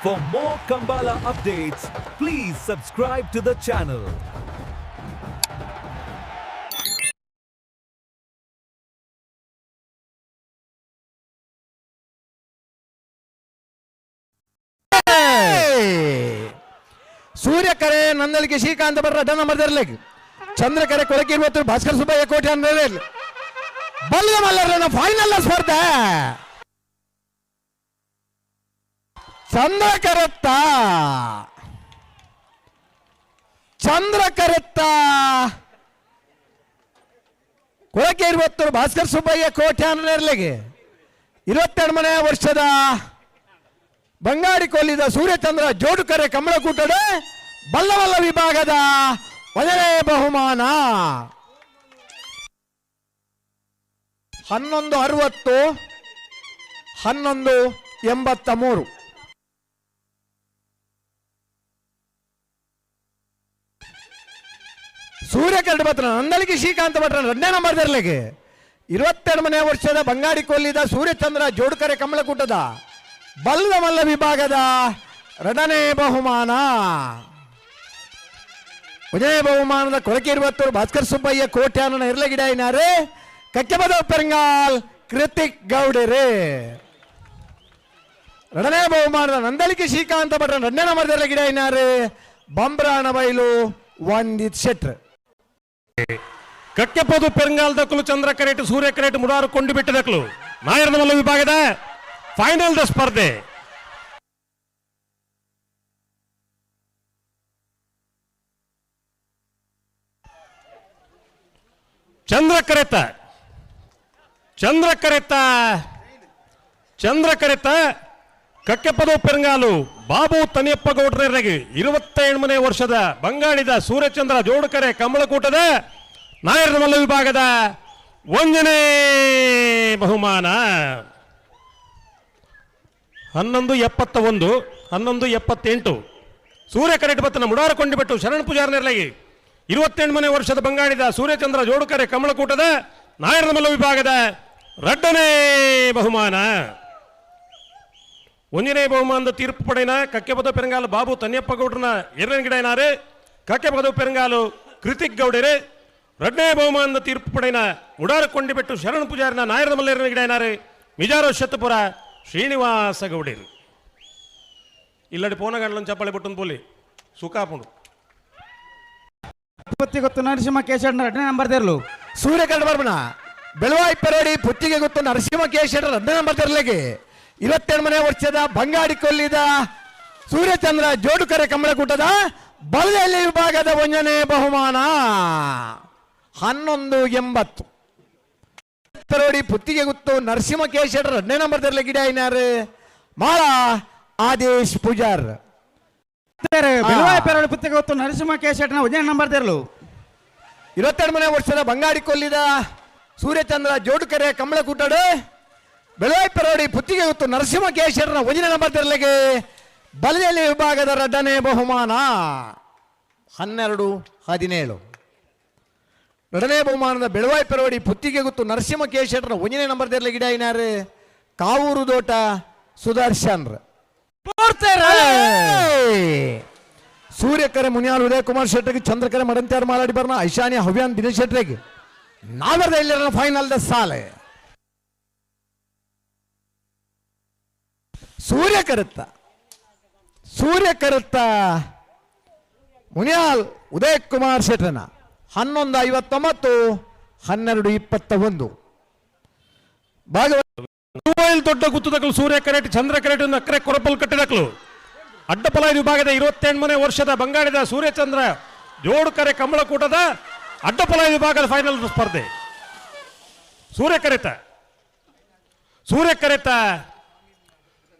For more Kambala updates, please subscribe to the channel. ಸೂರ್ಯಕರೆ ನಂದಲಿಗೆ Srikanth ಬರ್ರ ಅಡ್ಡ number ತರಲಿಕ್ಕೆ ಚಂದ್ರಕರೆ ಕೊಳಕೆ ಇವತ್ತು ಭಾಸ್ಕರ್ ಸುಬ್ಬಯ್ಯ ಕೋಟೆ ಅಂದ್ರೆ ಬಲ್ಲ ಮಲ್ಲರನ ಫೈನಲ್ ಸ್ಪರ್ಧೆ ಚಂದ್ರಕರೆತ್ತ ಕೊಳಕೆ ಇವತ್ತು ಭಾಸ್ಕರ್ ಸುಬ್ಬಯ್ಯ ಕೋಟೆ ಅಂದ್ರೆ 22ನೇ ವರ್ಷದ ಬಂಗಾಡಿ ಕೊಲ್ಲಿದ ಸೂರ್ಯಚಂದ್ರ ಜೋಡುಕರೆ ಕಮಲಕೂಟದ ಬಲ್ಲವಲ್ಲ ವಿಭಾಗದ ಮೊದಲನೇ ಬಹುಮಾನ 1160 1183. ಸೂರ್ಯಕರಡು ಭಟ್ರ ನಂದಲಿಗೆ ಶ್ರೀಕಾಂತ ಭಟ್ರ 2ನೇ ನಂಬರ್ ತರಲಿಕ್ಕೆ 22ನೇ ವರ್ಷದ ಬಂಗಾಡಿ ಕೊಲ್ಲಿದ ಸೂರ್ಯಚಂದ್ರ ಜೋಡುಕರೆ ಕಮಲಕೂಟದ ಬಲ್ಲವಲ್ಲ ವಿಭಾಗದ 2ನೇ ಬಹುಮಾನ. ಉದಯ ಬಹುಮಾನದ ಕೊಳಕೆ ಇರುವತ್ತೂರು ಭಾಸ್ಕರ್ ಸುಬ್ಬಯ್ಯ ಕೋಟ್ಯಾನ ಇರ್ಲಗಿಡ ಇನಾರೆ ಕಕ್ಕೆಬದ ಪೆರಂಗಾಲ್ ಕೃತಿಕ್ ಗೌಡರೇ. 2ನೇ ಬಹುಮಾನದ ನಂದಲಿಕೆ ಶ್ರೀಕಾಂತ ಭಟ್ರ 2ನೇ ನಂಬರ್ ಇರ್ಲಗಿಡ ಇನಾರೆ ಬಂಬ್ರಾಣ ಬೈಲು ವಂದಿತ್ ಶೆಟ್ರ್. ಕಕ್ಕೆಪೋದು ಪೆರಂಗಾಲ್ ದಕ್ಕಲು ಚಂದ್ರ ಕರೇಟು ಸೂರ್ಯ ಕರೇಟು ಮುಡಾರು ಕೊಂಡು ಬಿಟ್ಟು ದಕ್ಕಲು ನಾಯರದ ಮಲ್ಲ ವಿಭಾಗದ ಫೈನಲ್ ದ ಸ್ಪರ್ಧೆ. ಚಂದ್ರಕರೆತ್ತ ಕಕ್ಕೆಪದವು ಪೆರಂಗಾಲು ಬಾಬು ತನಿಯಪ್ಪ ಗೌಡ್ರೆಗೆ 28ನೇ ವರ್ಷದ ಬಂಗಾಳಿದ ಸೂರ್ಯಚಂದ್ರ ಜೋಡುಕರೆ ಕಮಲಕೂಟದ ನಾಯರದ ಮಲ್ಲ ವಿಭಾಗದ 1ನೇ ಬಹುಮಾನ 1171 1178. ಸೂರ್ಯ ಕರೆಟ್ ಬತ್ತನ ಮುಡಾರು ಕೊಂಡಿಬಿಟ್ಟು ಶರಣ್ ಪೂಜಾರನೆರಲಗಿ 28ನೇ ವರ್ಷದ ಬಂಗಾಳಿದ ಸೂರ್ಯಚಂದ್ರ ಜೋಡುಕರೆ ಕಮಲಕೂಟದ ನಾಯರದ ಮಲ್ಲ ವಿಭಾಗದ 2ನೇ ಬಹುಮಾನ 1ನೇ ಬಹುಮಾನದ ತೀರ್ಪು ಪಡೆಯಿನ ಕಕ್ಕೆಬದ ಪೆರಂಗಾಲು ಬಾಬು ತನ್ಯಪ್ಪ ಗೌಡ್ರನ 2ನೇ ಗಿಡ ಏನಾರು ಕಕ್ಕೆಬದ ಪೆರಂಗಾಲು ಕೃತಿಕ್ ಗೌಡರೇ. 2ನೇ ಬಹುಮಾನದ ತೀರ್ಪು ಪಡೆಯಿನ ಮುಡಾರು ಕೊಂಡಿಬಿಟ್ಟು ಶರಣ್ ಪೂಜಾರನ ನಾಯರದ ಮಲ್ಲ 2ನೇ ಗಿಡ ಏನಾರು ಮಿಜಾರೋ ಶತಪುರ ಶ್ರೀನಿವಾಸ ಗೌಡರು. ಇಲ್ಲಡಿ ಪೋನಗಾಂಡ್ಲನ್ನು ಚಪ್ಪಾಳೆ ಬಿಟ್ಟು ಪೋಲಿ ಸುಖಾಪುಂಡು ಗೊತ್ತು ನರಸಿಂಹ ಕೇಶಣ್ಣ 2ನೇ ನಂಬರ್ ತರಲು ಸೂರ್ಯಕರಡು ಬರ್ಬಣ ಬೆಳವಾಯಿ ಪೆರೋಡಿ ಪುತ್ತಿಗೆ ಗೊತ್ತು ನರಸಿಂಹ ಕೇಶಣ್ಣ 2ನೇ ನಂಬರ್ ತರಲಿಕ್ಕೆ 28ನೇ ವರ್ಷದ ಬಂಗಾಡಿ ಕೊಲ್ಲಿದ ಸೂರ್ಯಚಂದ್ರ ಜೋಡುಕರೆ ಕಮಲಕೂಟದ ಬಲದಲ್ಲಿ ವಿಭಾಗದ 1ನೇ ಬಹುಮಾನ 1180. ಪೆರೋಡಿ ಪುತ್ತಿಗೆ ಗೊತ್ತು ನರಸಿಂಹ ಕೇಶಣ್ಣ 2ನೇ ನಂಬರ್ ತರಲಿಕ್ಕೆ ಗಿಡ ಇನಾರು ಮಾಳ ಆದೇಶ್ ಪೂಜಾರ್. ಬೆಳವಾಯಿ ಪೆರೋಡಿ ಪುತ್ತಿಗೆ ಗೊತ್ತು ನರಸಿಂಹ ಕೇಶಣ್ಣ 1ನೇ ನಂಬರ್ ತರಲು 22ನೇ ವರ್ಷದ ಬಂಗಾಡಿ ಕೊಲ್ಲಿದ ಸೂರ್ಯಚಂದ್ರ ಜೋಡುಕರೆ ಕಮಲಕೂಟದ ಬೆಳವಾಯಿ ಪೆರೋಡಿ ಪುತ್ತಿಗೆ ಗೊತ್ತು ನರಸಿಂಹ ಕೇಶರನ 1ನೇ ನಂಬರ್ ತರಲಿಗೆ ಬಲದಲ್ಲಿ ವಿಭಾಗದ 2ನೇ ಬಹುಮಾನ 1217. 2ನೇ ಬಹುಮಾನದ ಬೆಳವಾಯಿ ಪೆರೋಡಿ ಪುತ್ತಿಗೆ ಗೊತ್ತು ನರಸಿಂಹ ಕೇಶರನ 1ನೇ ನಂಬರ್ ತರಲಿಗೆ ಗಿಡ ಇನಾರು ಕಾವೂರು ದೋಟ ಸುದರ್ಶನ್. ಸೂರ್ಯಕರೆ ಮುನಿಯಾಲ್ ಉದಯ ಕುಮಾರ್ ಶೆಟ್ಟಿಗೆ ಚಂದ್ರಕರೆ ಮಡಂತ್ಯಾರ ಮಾಲಾಡಿ ಬರ್ನ ಐಶಾನಿ ಹವ್ಯಾನ್ ದಿನೇಶ್ ಶೆಟ್ಟಿಗೆ ನಾವರದ ಇಲ್ಲಿ ಫೈನಲ್ ದ ಸಾಲೆ. ಸೂರ್ಯಕರೆತ್ತ ಮುನಿಯಾಲ್ ಉದಯ ಕುಮಾರ್ ಶೆಟ್ಟನ 1159 1221. ದೊಡ್ಡ ಗುತ್ತದಕ್ಕಲು ಸೂರ್ಯ ಕರೆಟ್ ಚಂದ್ರ ಕರೆಟ್ ಅಕ್ರೆ ಕೊರಪಲ್ ಕಟ್ಟಿದಕ್ಕಲು ಅಡ್ಡಪಲಾಯ ವಿಭಾಗದ 28ನೇ ವರ್ಷದ ಬಂಗಾಳಿದ ಸೂರ್ಯಚಂದ್ರ ಜೋಡುಕರೆ ಕಮಲಕೂಟದ ಅಡ್ಡಪಲಾಯ ವಿಭಾಗದ ಫೈನಲ್ ಸ್ಪರ್ಧೆ. ಸೂರ್ಯಕರೆತ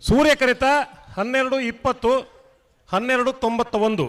1220 1291